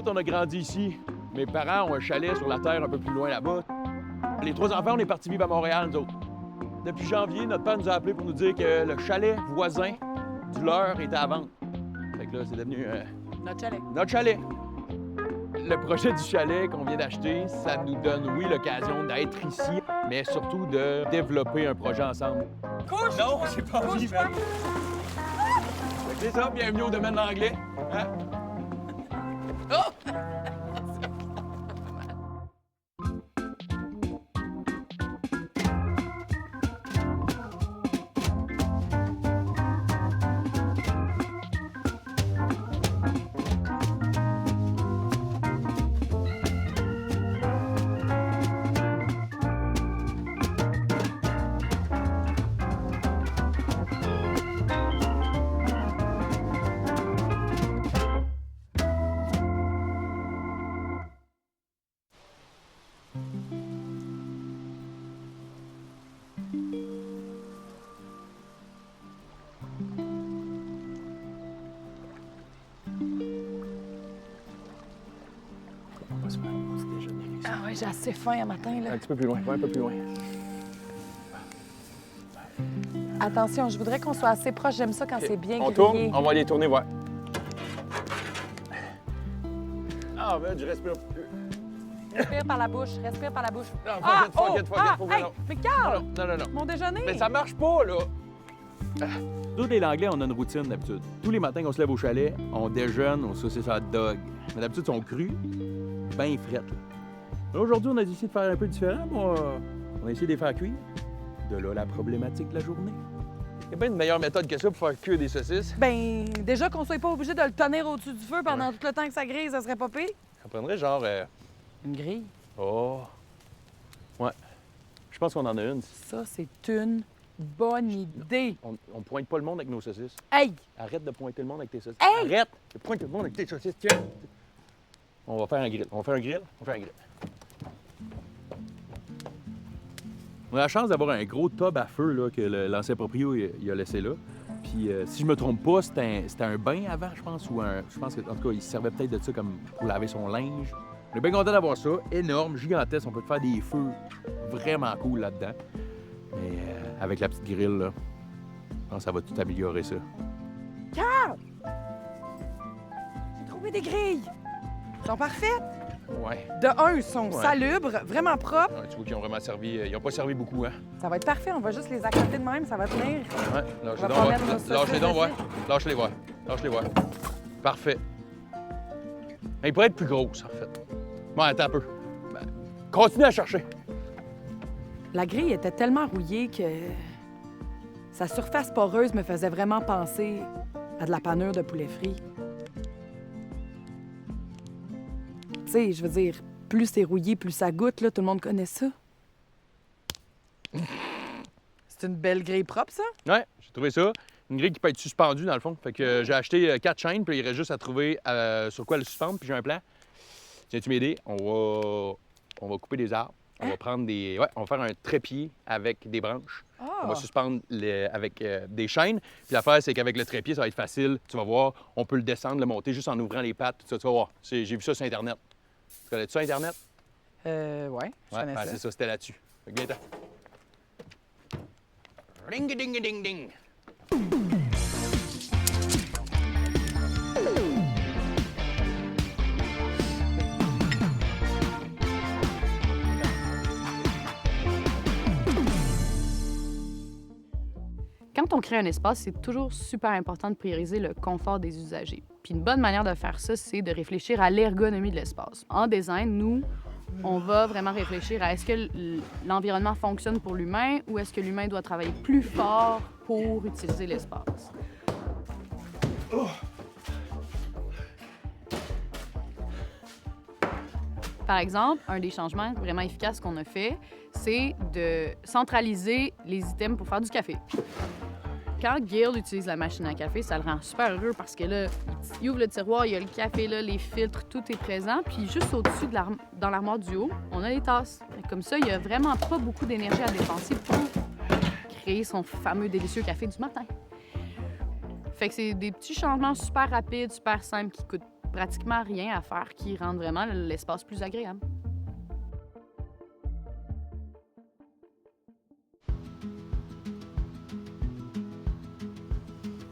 Nous, on a grandi ici. Mes parents ont un chalet sur la terre un peu plus loin là-bas. Les 3 enfants, on est partis vivre à Montréal, nous autres. Depuis janvier, notre père nous a appelés pour nous dire que le chalet voisin du leur était à vendre. Fait que là, c'est devenu Notre chalet. notre chalet. Le projet du chalet qu'on vient d'acheter, ça nous donne, oui, l'occasion d'être ici, mais surtout de développer un projet ensemble. Couche! Non, j'ai pas envie, man. Fait que c'est ça, bienvenue au domaine de l'anglais. Hein? Oh! On va se faire un petit déjeuner avec ça. Ah ouais, j'ai assez faim un matin, là. Un petit peu plus loin, un peu plus loin. Attention, je voudrais qu'on soit assez proche. J'aime ça quand c'est bien On grillé. tourne, on va aller tourner voir. Ah, ben, je respire plus. Respire par la bouche, respire par la bouche. Non, Ah, forget, hey, non. mais Carl, Non. mon déjeuner. Mais ça marche pas, là! Nous, les Anglais, on a une routine d'habitude. Tous les matins qu'on se lève au chalet, on déjeune au saucisse hot dog. Mais d'habitude, ils sont crus, bien frettes. Là, aujourd'hui, on a décidé de faire un peu différent. On a essayé de les faire cuire. De là, la problématique de la journée. Il n'y a pas une meilleure méthode que ça pour faire cuire des saucisses. Ben, déjà qu'on soit pas obligé de le tenir au-dessus du feu pendant tout le temps que ça grille, ça serait pas pire. Ça prendrait genre... Une grille? Oh... Ouais. Je pense qu'on en a une. Ça, c'est une bonne idée. On pointe pas le monde avec nos saucisses. Hey! Arrête de pointer le monde avec tes saucisses. Hey! Arrête de pointer le monde avec tes saucisses. Tiens! On va faire un grill. On va faire un grill. On va faire un grill. On a la chance d'avoir un gros tub à feu là, que l'ancien proprio il a laissé là. Puis si je me trompe pas, c'était un bain avant, je pense, ou je pense qu'en tout cas, il se servait peut-être de ça comme pour laver son linge. On est bien content d'avoir ça. Énorme, gigantesque. On peut faire des feux vraiment cool là-dedans. Mais avec la petite grille, là, je pense que ça va tout améliorer ça. Carl! J'ai trouvé des grilles. Elles sont parfaites. Ouais. De un, ils sont Ouais. salubres, vraiment propres. Ouais, tu vois qu'ils ont vraiment servi. Ils n'ont pas servi beaucoup, hein? Ça va être parfait. On va juste les accoter de même. Ça va tenir. Ouais, lâche-les va donc, pas ouais. mettre nos saucisses Lâche-les donc, ouais. dessus. Lâche-les voir. Lâche-les voir. Parfait. Mais ils pourraient être plus grosses, en fait. Bon, attends un peu. Ben, continue à chercher. La grille était tellement rouillée que sa surface poreuse me faisait vraiment penser à de la panure de poulet frit. Tu sais, je veux dire, plus c'est rouillé, plus ça goûte, là. Tout le monde connaît ça. C'est une belle grille propre, ça? Ouais, j'ai trouvé ça. Une grille qui peut être suspendue, dans le fond. Fait que j'ai acheté 4 chaînes, puis il reste juste à trouver sur quoi le suspendre, puis j'ai un plan. Viens-tu m'aider? On va couper des arbres. On va prendre des... Ouais, on va faire un trépied avec des branches. On va suspendre avec des chaînes. Puis l'affaire, c'est qu'avec le trépied, ça va être facile. Tu vas voir, on peut le descendre, le monter juste en ouvrant les pattes. Tout ça, tu vas voir. J'ai vu ça sur Internet. Tu connais-tu ça, Internet? Ouais, je connais ça. C'est ça, c'était là-dessus. Fait que viens-t'en. Ring-a-ding-a-ding-ding. Quand on crée un espace, c'est toujours super important de prioriser le confort des usagers. Puis une bonne manière de faire ça, c'est de réfléchir à l'ergonomie de l'espace. En design, nous, on va vraiment réfléchir à est-ce que l'environnement fonctionne pour l'humain ou est-ce que l'humain doit travailler plus fort pour utiliser l'espace. Par exemple, un des changements vraiment efficaces qu'on a fait, c'est de centraliser les items pour faire du café. Quand Gil utilise la machine à café, ça le rend super heureux parce que là, il ouvre le tiroir, il y a le café là, les filtres, tout est présent. Puis juste au-dessus, dans l'armoire du haut, on a les tasses. Comme ça, il n'y a vraiment pas beaucoup d'énergie à dépenser pour créer son fameux délicieux café du matin. Fait que c'est des petits changements super rapides, super simples, qui coûtent pratiquement rien à faire qui rende vraiment l'espace plus agréable.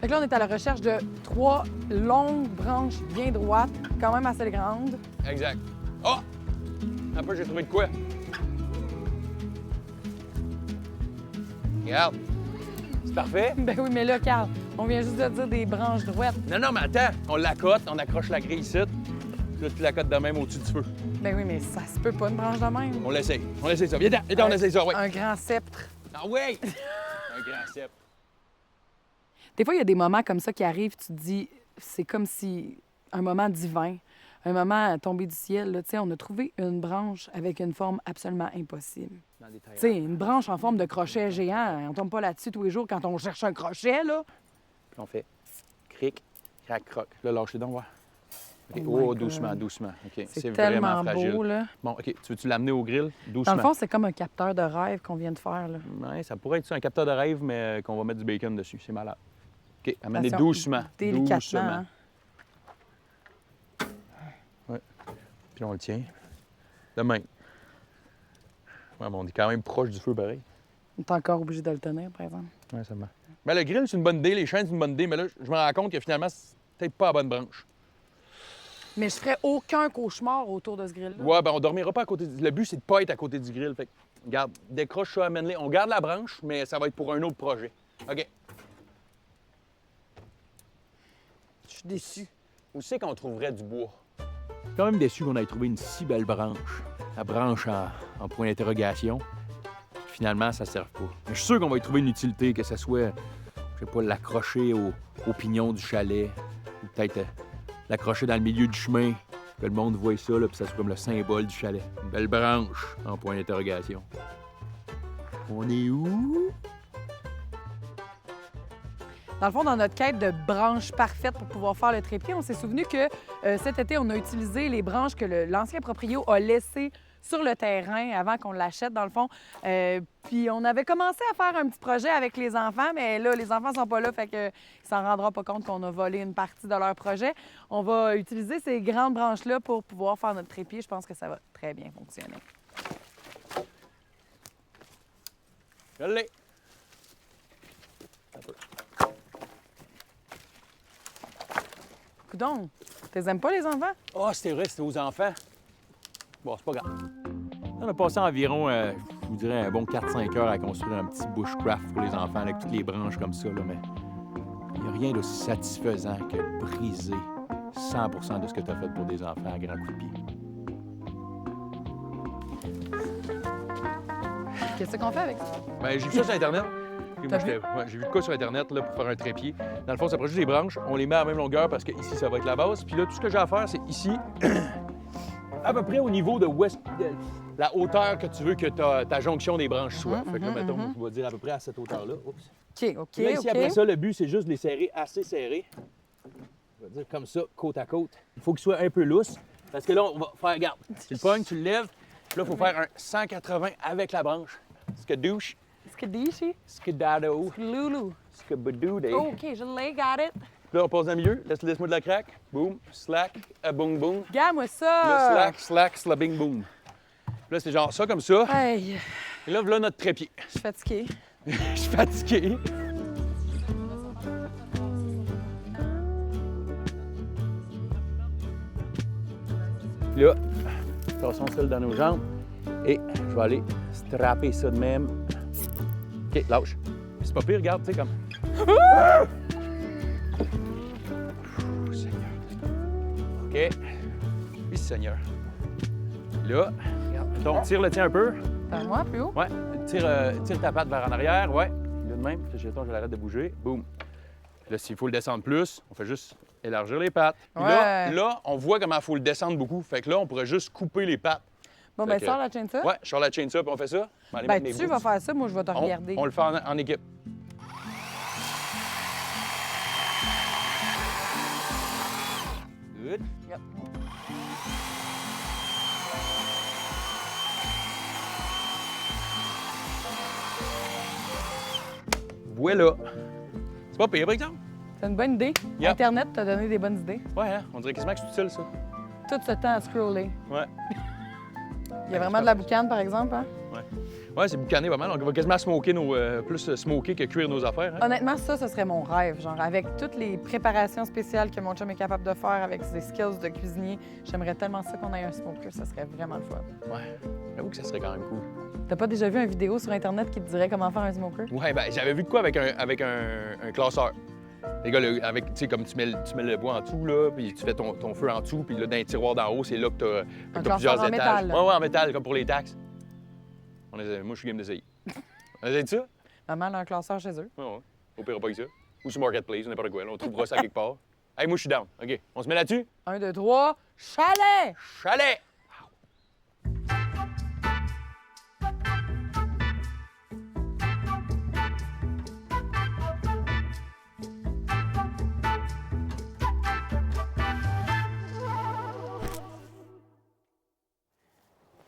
Fait que là, on est à la recherche de 3 longues branches bien droites, quand même assez grandes. Exact. Oh! Un peu, j'ai trouvé de quoi. Regarde. C'est parfait. Ben oui, mais là, Carl, on vient juste de dire des branches droites. Non, non, mais attends. On l'accote, on accroche la grille ici. Puis là, tu l'accotes de même au-dessus du feu. Ben oui, mais ça se peut pas, une branche de même. On l'essaye. On essaye ça. Viens, on essaye ça, ouais. Un grand sceptre. Ah oui! Un grand cep. Des fois, il y a des moments comme ça qui arrivent, tu te dis, c'est comme si un moment divin, un moment tombé du ciel. Là, tu sais, on a trouvé une branche avec une forme absolument impossible. Dans des Tu sais, une branche en forme de crochet géant, on tombe pas là-dessus tous les jours quand on cherche un crochet, là. Puis on fait cric, crac, croc. Là, lâchez donc, voir. OK. Oh my Oh, God. doucement, doucement. OK. C'est vraiment tellement fragile. beau, là. Bon, OK. Tu veux-tu l'amener au grill? Dans Doucement. le fond, c'est comme un capteur de rêve qu'on vient de faire, là. Ouais, ça pourrait être ça, un capteur de rêve, mais qu'on va mettre du bacon dessus. C'est malade. OK. Amenez Attention, doucement. délicatement, Doucement. hein. Ouais. Puis on le tient. De même. Ouais, mais on est quand même proche du feu, pareil. On est encore obligé de le tenir, par exemple. Ouais, ça marche. Mais le grill, c'est une bonne idée. Les chaînes, c'est une bonne idée. Mais là, je me rends compte que finalement, c'est peut-être pas la bonne branche. Mais je ferais aucun cauchemar autour de ce grill-là. Ouais, ben on dormira pas à côté du... Le but, c'est de pas être à côté du grill. Fait que, regarde, décroche ça, amène-les. On garde la branche, mais ça va être pour un autre projet. OK. Je suis déçue. Où c'est qu'on trouverait du bois? Quand même déçu qu'on ait trouvé une si belle branche. La branche en point d'interrogation. Finalement, ça ne sert pas. Mais je suis sûr qu'on va y trouver une utilité, que ce soit, je sais pas, l'accrocher au pignon du chalet, ou peut-être l'accrocher dans le milieu du chemin, que le monde voie ça, là, puis ça soit comme le symbole du chalet. Une belle branche en point d'interrogation. On est où? Dans le fond, dans notre quête de branches parfaites pour pouvoir faire le trépied, on s'est souvenu que cet été, on a utilisé les branches que l'ancien proprio a laissées sur le terrain avant qu'on l'achète, dans le fond. Puis on avait commencé à faire un petit projet avec les enfants, mais là, les enfants sont pas là, fait qu'ils s'en rendront pas compte qu'on a volé une partie de leur projet. On va utiliser ces grandes branches-là pour pouvoir faire notre trépied. Je pense que ça va très bien fonctionner. Je l'ai. Coudon, t'es aimes pas les enfants? Ah, c'était vrai, c'était aux enfants. Bon, c'est pas grave. On a passé environ, je vous dirais, un bon 4-5 heures à construire un petit bushcraft pour les enfants avec toutes les branches comme ça, là, mais il n'y a rien d'aussi satisfaisant que briser 100 de ce que tu as fait pour des enfants à grands coups de pied. Qu'est-ce qu'on fait avec ça? Ben, j'ai vu ça sur Internet. Puis T'as moi, j'ai vu de quoi sur Internet là, pour faire un trépied. Dans le fond, ça prend juste des branches. On les met à la même longueur parce que ici, ça va être la base. Puis là, tout ce que j'ai à faire, c'est ici, à peu près au niveau de la hauteur que tu veux que ta jonction des branches soit. Fait que là, mettons, je vais dire à peu près à cette hauteur-là. Oups. OK, Puis là, ici, OK. après ça, le but, c'est juste de les serrer assez serrés. Je vais dire comme ça, côte à côte. Il faut qu'ils soient un peu lousses. Parce que là, on va faire, regarde, tu le pognes, tu le lèves. Puis là, il faut faire un 180 avec la branche. Skadouche, Skadishi? skidado, Loulou. skabadoude. OK, je l'ai, got it. Là, on passe dans le milieu. Laisse-moi de la craque. Boum, slack, boum, boum. Regarde-moi Là, ça! slack, slack, slabing, boom. Là, c'est genre ça, comme ça. Hey, Et là, voilà notre trépied. je suis fatiguée. Je suis fatigué. Puis là, passons ça dans nos jambes. Et je vais aller strapper ça de même. OK, lâche. C'est pas pire, regarde, tu sais, comme... Ouh, Seigneur. OK. Oui, Seigneur. Là, regarde, mettons, tire le tien un peu. Par moi, plus haut? Ouais, tire ta patte vers en arrière, ouais. Là de même, je l'arrête de bouger. Boum. Là, s'il faut le descendre plus, on fait juste élargir les pattes. Puis Ouais. là, on voit comment il faut le descendre beaucoup. Fait que là, on pourrait juste couper les pattes. Bon, Fait ben, que- sors la chaîne ça. Ouais, je sors la chaîne ça, puis on fait ça. On va aller Ben, mettre les tu bouts. vas faire ça, moi, je vais te On- regarder. On le fait en équipe. Good. Yep. Voilà. C'est pas pire, par exemple? C'est une bonne idée. Yep. Internet t'a donné des bonnes idées. Ouais, hein? On dirait quasiment que c'est utile, ça. Tout ce temps à scroller. Ouais. Il y a vraiment de la boucane, par exemple, hein? Ouais, c'est boucané pas mal. Donc, on va quasiment smoker plus smoker que cuire nos affaires. Hein? Honnêtement, ça, ce serait mon rêve. Genre, avec toutes les préparations spéciales que mon chum est capable de faire avec ses skills de cuisinier, j'aimerais tellement ça qu'on ait un smoker. Ça serait vraiment le fun. Ouais. J'avoue que ça serait quand même cool. T'as pas déjà vu une vidéo sur Internet qui te dirait comment faire un smoker? Ouais, ben j'avais vu de quoi avec un classeur. Les gars, là, avec, tu sais, comme tu mets le bois en dessous, là, puis tu fais ton feu en dessous, puis là, dans les tiroirs d'en haut, c'est là que t'as Un t'as plusieurs classeur en étages. métal, là. Ouais, en métal, comme pour les taxes. Moi, je suis game d'essayer. On essaie de ça? Maman a un classeur chez eux. Ouais, ouais. Au pire, pas que ça. Ou sur Marketplace, ou n'importe quoi. Là, on trouvera ça quelque part. Hey, moi, je suis down. OK, on se met là-dessus? 1, 2, 3, chalet! Chalet!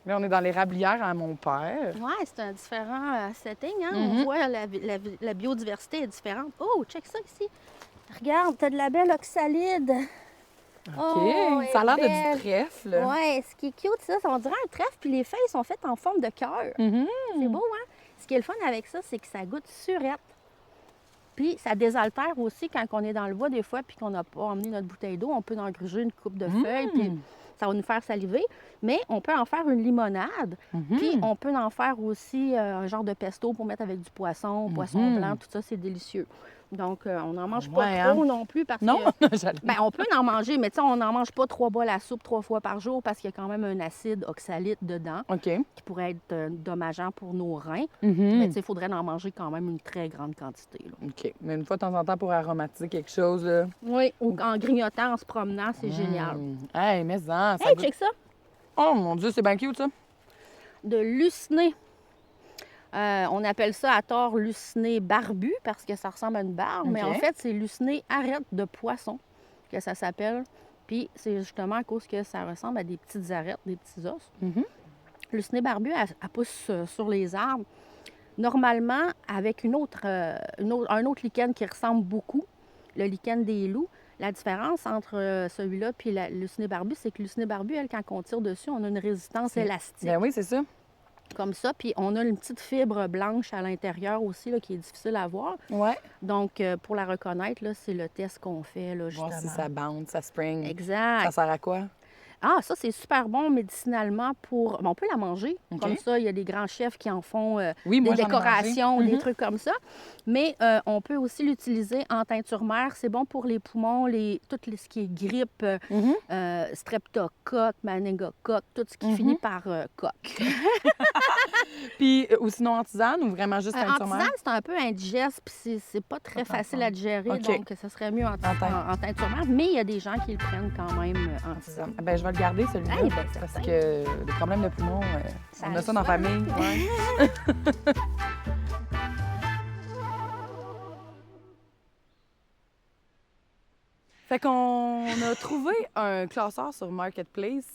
Là, on est dans les rablières à mon père. Oui, c'est un différent setting. Hein? Mhm. On voit la biodiversité est différente. Oh, check ça ici. Regarde, t'as de la belle oxalide. OK. Oh, ça a l'air elle est de belle. du trèfle. Oui, ce qui est cute, ça, on dirait un trèfle, puis les feuilles sont faites en forme de cœur. Mhm. C'est beau, hein? Ce qui est le fun avec ça, c'est que ça goûte surette. Puis ça désaltère aussi quand on est dans le bois des fois, puis qu'on n'a pas emmené notre bouteille d'eau. On peut en gruger une coupe de feuilles, puis ça va nous faire saliver. Mais on peut en faire une limonade. Puis on peut en faire aussi un genre de pesto pour mettre avec du poisson, poisson blanc, tout ça, c'est délicieux. Donc, on n'en mange pas Ouais, trop hein? non plus parce Non? que... J'allais- Ben, on peut en manger, mais tu sais, on n'en mange pas 3 bols à soupe 3 fois par jour parce qu'il y a quand même un acide oxalite dedans OK. qui pourrait être dommageant pour nos reins. Mhm. Mais tu sais, il faudrait en manger quand même une très grande quantité, là. OK. Mais une fois de temps en temps pour aromatiser quelque chose, là. Oui, ou en grignotant, en se promenant, c'est génial. Hey, mais ça Hey, goûte- check ça! Oh mon Dieu, c'est bien cute, ça. De lucné. On appelle ça à tort lucné barbu parce que ça ressemble à une barbe, mais OK. en fait, c'est lucné arête de poisson que ça s'appelle. Puis c'est justement à cause que ça ressemble à des petites arêtes, des petits os. Mhm. Lucné barbu, elle pousse sur les arbres. Normalement, avec un autre lichen qui ressemble beaucoup, le lichen des loups. La différence entre celui-là et le lucné barbu, c'est que le lucné barbu, elle, quand on tire dessus, on a une résistance élastique. Ben oui, c'est ça. Comme ça, puis on a une petite fibre blanche à l'intérieur aussi là, qui est difficile à voir. Ouais. Donc, pour la reconnaître, là, c'est le test qu'on fait, là, justement. Voir si ça bounce, ça spring. Exact. Ça sert à quoi? Ah, ça, c'est super bon médicinalement pour... Bon, on peut la manger. OK. Comme ça, il y a des grands chefs qui en font Oui, des moi, j'en ai décorations, mangé. des Mhm. trucs comme ça. Mais on peut aussi l'utiliser en teinture mère. C'est bon pour les poumons, ce qui est grippe, Mhm. streptocoque, méningocoque, tout ce qui finit par coque. Puis, ou sinon en tisane ou vraiment juste En teinture tisane, mère? c'est un peu indigeste, puis c'est pas très facile à digérer, OK. donc ça serait mieux en teinture mère. Mais il y a des gens qui le prennent quand même en tisane. Ben, je vais le garder, celui-là. Eh ben, parce certain. que les problèmes de poumons, Ça on a arrive ça dans la souvent, famille. Ouais. Fait qu'on a trouvé un classeur sur Marketplace.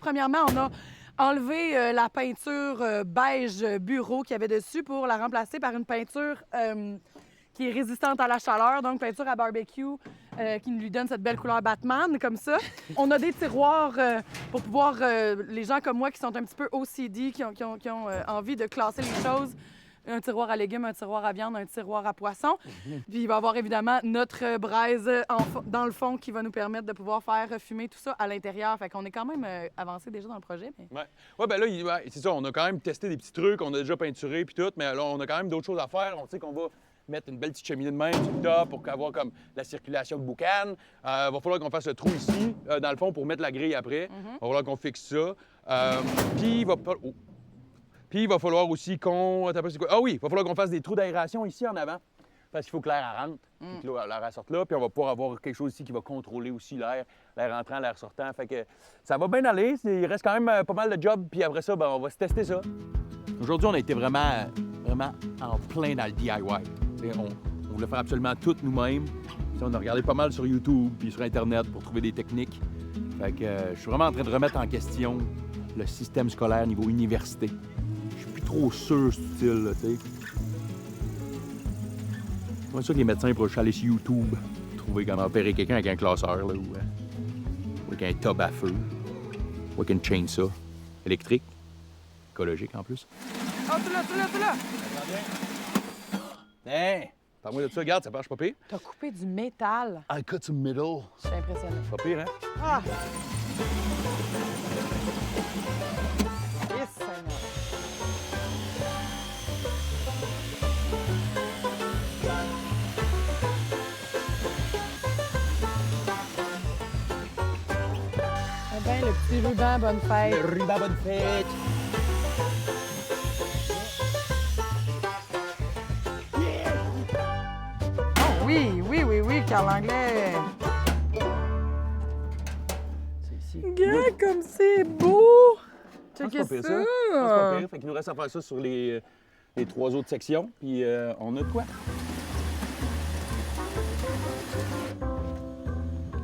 Premièrement, on a enlevé la peinture beige bureau qu'il y avait dessus pour la remplacer par une peinture qui est résistante à la chaleur, donc peinture à barbecue qui lui donne cette belle couleur Batman, comme ça. On a des tiroirs pour pouvoir, les gens comme moi qui sont un petit peu OCD, qui ont envie de classer les choses, un tiroir à légumes, un tiroir à viande, un tiroir à poisson. Puis il va y avoir évidemment notre braise dans le fond qui va nous permettre de pouvoir faire fumer tout ça à l'intérieur. Fait qu'on est quand même avancé déjà dans le projet. Mais... Ouais, ben là, c'est ça, on a quand même testé des petits trucs, on a déjà peinturé puis tout, mais là, on a quand même d'autres choses à faire. On sait qu'on va mettre une belle petite cheminée de même sur le top pour avoir comme la circulation de boucan. Va falloir qu'on fasse le trou ici, dans le fond, pour mettre la grille après. Va falloir qu'on fixe ça. Puis il va falloir aussi qu'on... Attends, c'est quoi? Ah oui, il va falloir qu'on fasse des trous d'aération ici en avant. Parce qu'il faut que l'air rentre, puis que l'air sorte là. Puis on va pouvoir avoir quelque chose ici qui va contrôler aussi l'air entrant, l'air sortant. Fait que ça va bien aller. Il reste quand même pas mal de jobs. Puis après ça, ben, on va se tester ça. Aujourd'hui, on a été vraiment en plein dans le DIY. On voulait faire absolument tout nous-mêmes. On a regardé pas mal sur YouTube puis sur Internet pour trouver des techniques. Fait que je suis vraiment en train de remettre en question le système scolaire niveau université. Je suis plus trop sûr, c'est utile, tu sais. C'est pas sûr que les médecins pourraient aller sur YouTube trouver comment opérer quelqu'un avec un classeur, là, ou avec un tub à feu, ou avec une chainsaw électrique, écologique en plus. Oh, tu l'as! Hein? Parle-moi de ça, regarde, ça marche pas pire. T'as coupé du métal. I cut the middle. Je suis impressionnée. Pas pire, hein? Ah! Yes, Seigneur. Eh ben, le petit ruban, bonne fête. Ruban, bonne fête! Oh oui, Carl Anglais. Regarde comme c'est beau! C'est Checkez pas pire, ça! ça. C'est pas pire. Fait qu'il nous reste à faire ça sur les 3 autres sections, puis on a de quoi?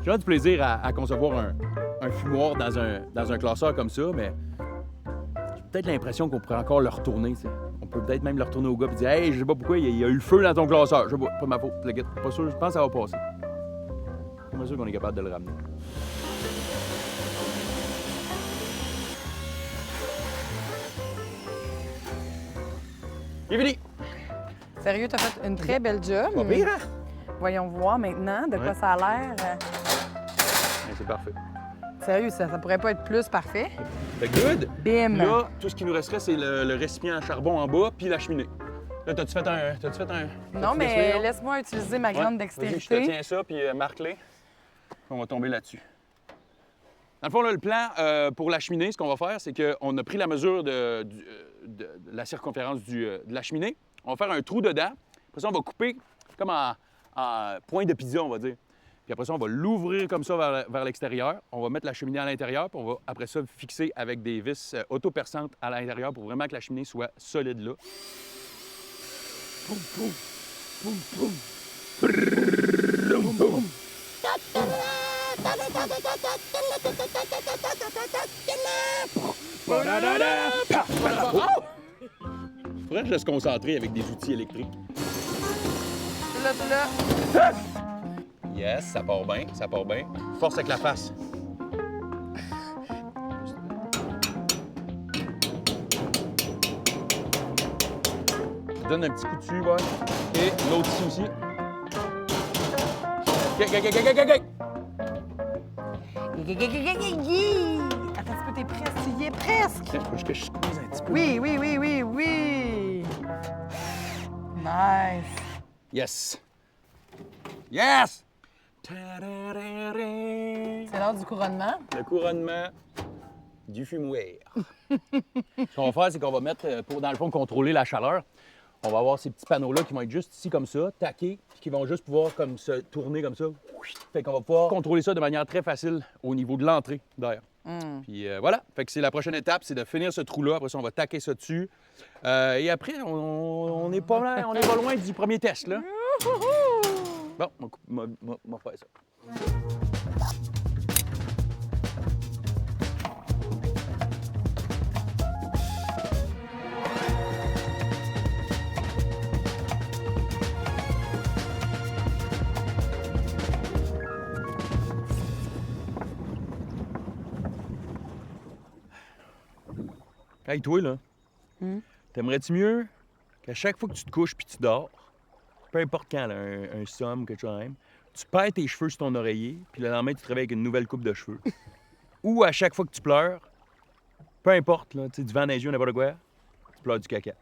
J'ai du plaisir à concevoir un fumoir dans un classeur comme ça, mais j'ai peut-être l'impression qu'on pourrait encore le retourner, tu sais. On peut peut-être même le retourner au gars et dire « Hey, je sais pas pourquoi, il y a eu le feu dans ton classeur. Je sais pas, pas ma faute, le gars. Pas sûr, je pense que ça va passer. Je suis pas sûr qu'on est capable de le ramener. Il est fini! Sérieux, t'as fait une très belle job. Pas pire, hein? Voyons voir maintenant de quoi Ouais. ça a l'air. Ouais, c'est parfait. Sérieux, ça pourrait pas être plus parfait. Fait good! Bim! Là, tout ce qui nous resterait, c'est le récipient à charbon en bas, puis la cheminée. Là, t'as-tu fait un... Non, t'as-tu mais décelé, là? laisse-moi utiliser ma grande Ouais. Vas-y, je te dextérité. tiens ça, puis marque-les. On va tomber là-dessus. Dans le fond, là, le plan pour la cheminée, ce qu'on va faire, c'est qu'on a pris la mesure de la circonférence de la cheminée. On va faire un trou dedans. Après ça, on va couper comme en point de pizza, on va dire. Puis après ça, on va l'ouvrir comme ça vers l'extérieur. On va mettre la cheminée à l'intérieur, puis on va après ça fixer avec des vis autoperçantes à l'intérieur pour vraiment que la cheminée soit solide là. Poum, poum. Poum, poum. Brrrrum, poum. Faudrait que je se concentrer avec des outils électriques. Tu l'as. Yes, ça part bien, ça part bien. Force avec la face. Je donne un petit coup dessus, ouais. Et l'autre ici aussi. OK. Attends un petit peu, t'es presque. Tu y es presque. Tiens, faut juste que je squeeze un petit peu. Oui. Nice. Yes. Yes! C'est l'heure du couronnement. Le couronnement du fumoir. Ce qu'on va faire, c'est qu'on va mettre, pour dans le fond contrôler la chaleur, on va avoir ces petits panneaux-là qui vont être juste ici comme ça, taqués, puis qui vont juste pouvoir comme se tourner comme ça. Fait qu'on va pouvoir contrôler ça de manière très facile au niveau de l'entrée d'air. Puis voilà, fait que c'est la prochaine étape, c'est de finir ce trou-là. Après ça, on va taquer ça dessus. Et après, on est pas loin du premier test, là. Bon, on va faire ça. Hey, toi, là, t'aimerais-tu mieux qu'à chaque fois que tu te couches puis tu dors, peu importe quand, là, un somme ou quelque chose de même, tu perds tes cheveux sur ton oreiller, puis le lendemain, tu te réveilles avec une nouvelle coupe de cheveux. Ou à chaque fois que tu pleures, peu importe, là, tu sais, du vent dans les yeux, n'importe quoi, tu pleures du caca.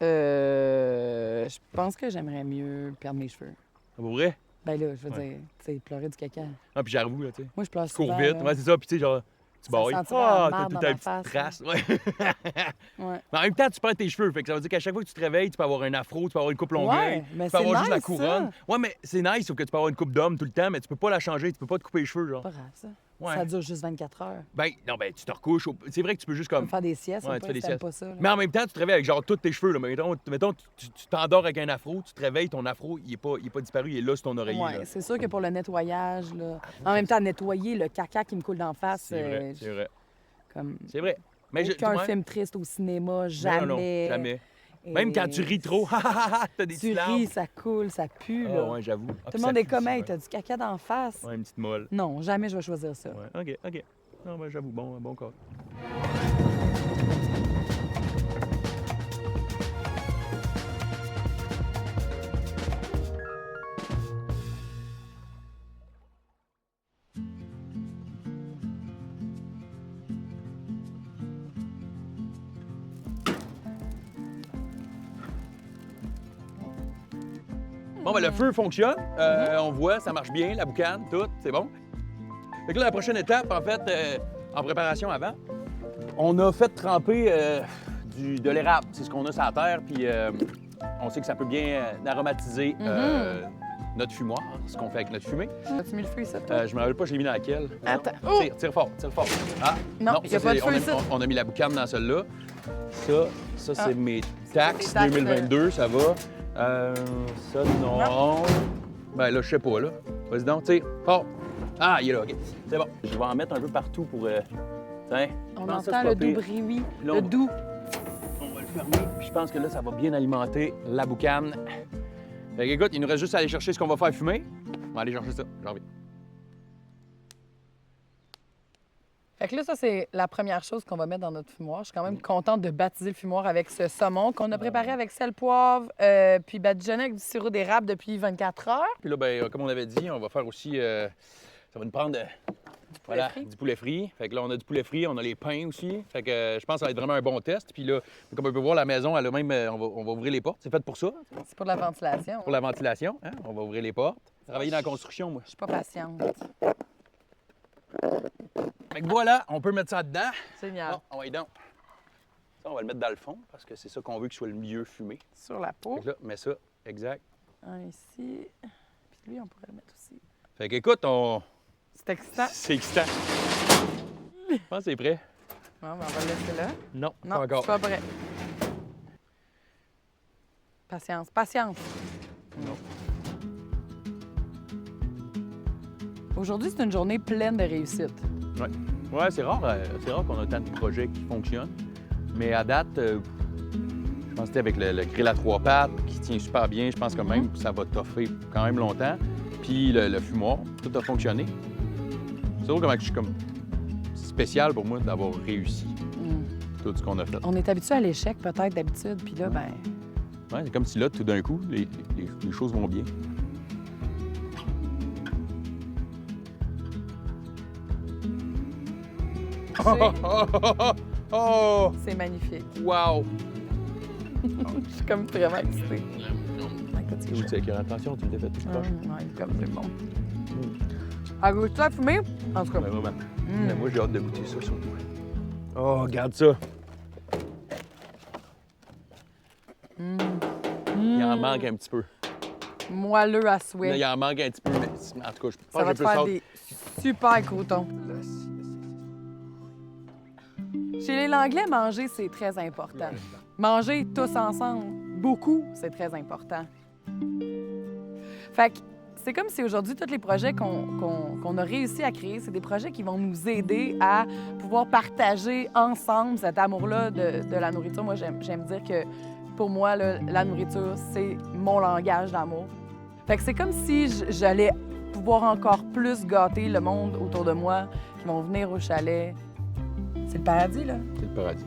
Je pense que j'aimerais mieux perdre mes cheveux. C'est pour vrai? Ben là, je veux Ouais. dire, tu sais, pleurer du caca. Ah, puis j'avoue, là, tu sais. Moi, je pleure Tu cours souvent, vite, là. ouais, c'est ça, puis tu sais, genre, tu Ça bailles. sentirait la Ah, marde t'as tout dans un ma petite face, trace. Ouais. Ouais. Mais en même temps, tu perds tes cheveux. Fait que ça veut dire qu'à chaque fois que tu te réveilles, tu peux avoir un afro, tu peux avoir une coupe longueuil, Ouais, mais tu peux c'est avoir juste la nice, couronne. ça. Ouais, mais c'est nice, sauf que tu peux avoir une coupe d'homme tout le temps, mais tu peux pas la changer, tu peux pas te couper les cheveux, genre. Pas grave, ça. Ouais. Ça dure juste 24 heures. Ben, non, ben, tu te recouches. C'est vrai que tu peux juste On comme. peut faire des siestes, Ouais, un tu peu, fais des si t'aimes siestes. pas ça. là. Mais en même temps, tu te réveilles avec genre tous tes cheveux. Là. Mettons tu t'endors avec un afro, tu te réveilles, ton afro, il est pas disparu, il est là sur ton oreiller. Ouais, là. c'est sûr que pour le nettoyage, là, en même temps, nettoyer le caca qui me coule d'en face, C'est vrai, c'est vrai. comme C'est vrai. Mais aucun ouais. film triste au cinéma, Non, jamais. non, jamais. Même quand tu ris trop, t'as des Tu petites larmes. ris, ça coule, ça pue, là. Ah ouais, j'avoue. Ah, Tout puis le monde ça est pue comme, aussi, hey, ouais. t'as du caca d'en face. Ouais, une petite molle. Non, jamais je vais choisir ça. Ouais, OK. Non, ben j'avoue, bon corps. Bon, ben le feu fonctionne. On voit, ça marche bien, la boucane, tout, c'est bon. Fait que là, la prochaine étape, en fait, en préparation avant, on a fait tremper de l'érable. C'est ce qu'on a sur la terre, puis on sait que ça peut bien aromatiser notre fumoir, ce qu'on fait avec notre fumée. As-tu mis le feu ici, toi? Je me rappelle pas, je l'ai mis dans laquelle. Attends. Non. Oh! Tire fort. Ah, Non, il y a ça, pas de c'est- feu on ici. on a mis la boucane dans celle-là. Ça c'est mes taxes Les taxes, 2022, ça va. Ça, non. Ben là, je sais pas, là. Vas-y donc, tire fort. Ah, il est là, OK. C'est bon. Je vais en mettre un peu partout pour... Tiens, On je pense que entend ça, c'est le pas doux pire. bruit, Là, le doux. On va le fermer, puis je pense que là, ça va bien alimenter la boucane. Fait que, écoute, il nous reste juste à aller chercher ce qu'on va faire fumer. On va aller chercher ça, j'en reviens. Fait que là, ça, c'est la première chose qu'on va mettre dans notre fumoir. Je suis quand même contente de baptiser le fumoir avec ce saumon qu'on a préparé avec sel, poivre, puis badigeonné avec du sirop d'érable depuis 24 heures. Puis là, ben, comme on avait dit, on va faire aussi... ça va nous prendre voilà, frit. du poulet frit. Fait que là, on a du poulet frit, on a les pains aussi. Fait que je pense que ça va être vraiment un bon test. Puis là, comme on peut voir, la maison, elle a même... on va ouvrir les portes. C'est fait pour ça, C'est pour de la ventilation. pour la ventilation. Hein? On va ouvrir les portes. Travailler dans la construction, moi. Je suis pas patiente. Fait que voilà, on peut mettre ça dedans. Génial. Bon, on va y donc. Ça, on va le mettre dans le fond parce que c'est ça qu'on veut qu'il soit le mieux fumé. Sur la peau. Fait que là, mets ça, exact. Un ici. Puis lui, on pourrait le mettre aussi. Fait qu'écoute, C'est excitant. c'est excitant. Je pense que c'est prêt. Bon, ben, on va le laisser là. Non, Non, pas encore. c'est pas prêt. Patience, patience. Non. Aujourd'hui, c'est une journée pleine de réussite. Ouais, c'est rare qu'on a tant de projets qui fonctionnent. Mais à date, je pense que c'était avec le grill à 3 pattes qui tient super bien. Je pense que même ça va toffer quand même longtemps. Puis le fumoir, tout a fonctionné. C'est drôle comment je suis comme... C'est spécial pour moi d'avoir réussi tout ce qu'on a fait. On est habitué à l'échec, peut-être, d'habitude. Puis là, ben, Ouais, c'est comme si là, tout d'un coup, les choses vont bien. Oh! c'est magnifique. Wow! Je suis comme vraiment excitée. Tu sais que attention, tu me fait tout proche. Ouais, comme c'est bon. À goût-tu à fumer? En tout cas, Ben, vraiment. Mais moi, j'ai hâte de goûter ça, surtout. Oh, regarde ça! Il en manque un petit peu. moelleux à Là, souhait. il en manque un petit peu, mais en tout cas, je pense Ça que va j'ai te plus faire hâte. des super croutons. Chez les Langlais, manger, c'est très important. Manger tous ensemble, beaucoup, c'est très important. Fait que c'est comme si aujourd'hui, tous les projets qu'on a réussi à créer, c'est des projets qui vont nous aider à pouvoir partager ensemble cet amour-là de la nourriture. Moi, j'aime dire que pour moi, là, la nourriture, c'est mon langage d'amour. Fait que c'est comme si j'allais pouvoir encore plus gâter le monde autour de moi, qui vont venir au chalet. C'est le paradis, là. C'est le paradis.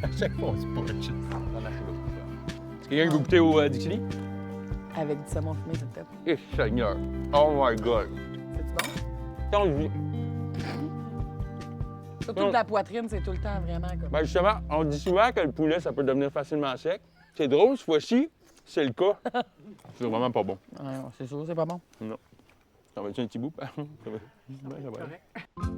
À chaque fois, on se punch. Est-ce qu'il y a quelqu'un qui veut goûter au Dixili? Avec du saumon fumé, s'il te plaît. Eh, Seigneur! Oh my God! C'est-tu bon? Quand je dis... Surtout de la poitrine, c'est tout le temps vraiment comme... Ben justement, on dit souvent que le poulet, ça peut devenir facilement sec. C'est drôle, cette fois-ci, c'est le cas. C'est vraiment pas bon. C'est sûr, c'est pas bon. Non. T'en veux-tu un petit bout? Ça va. Ouais, ça va.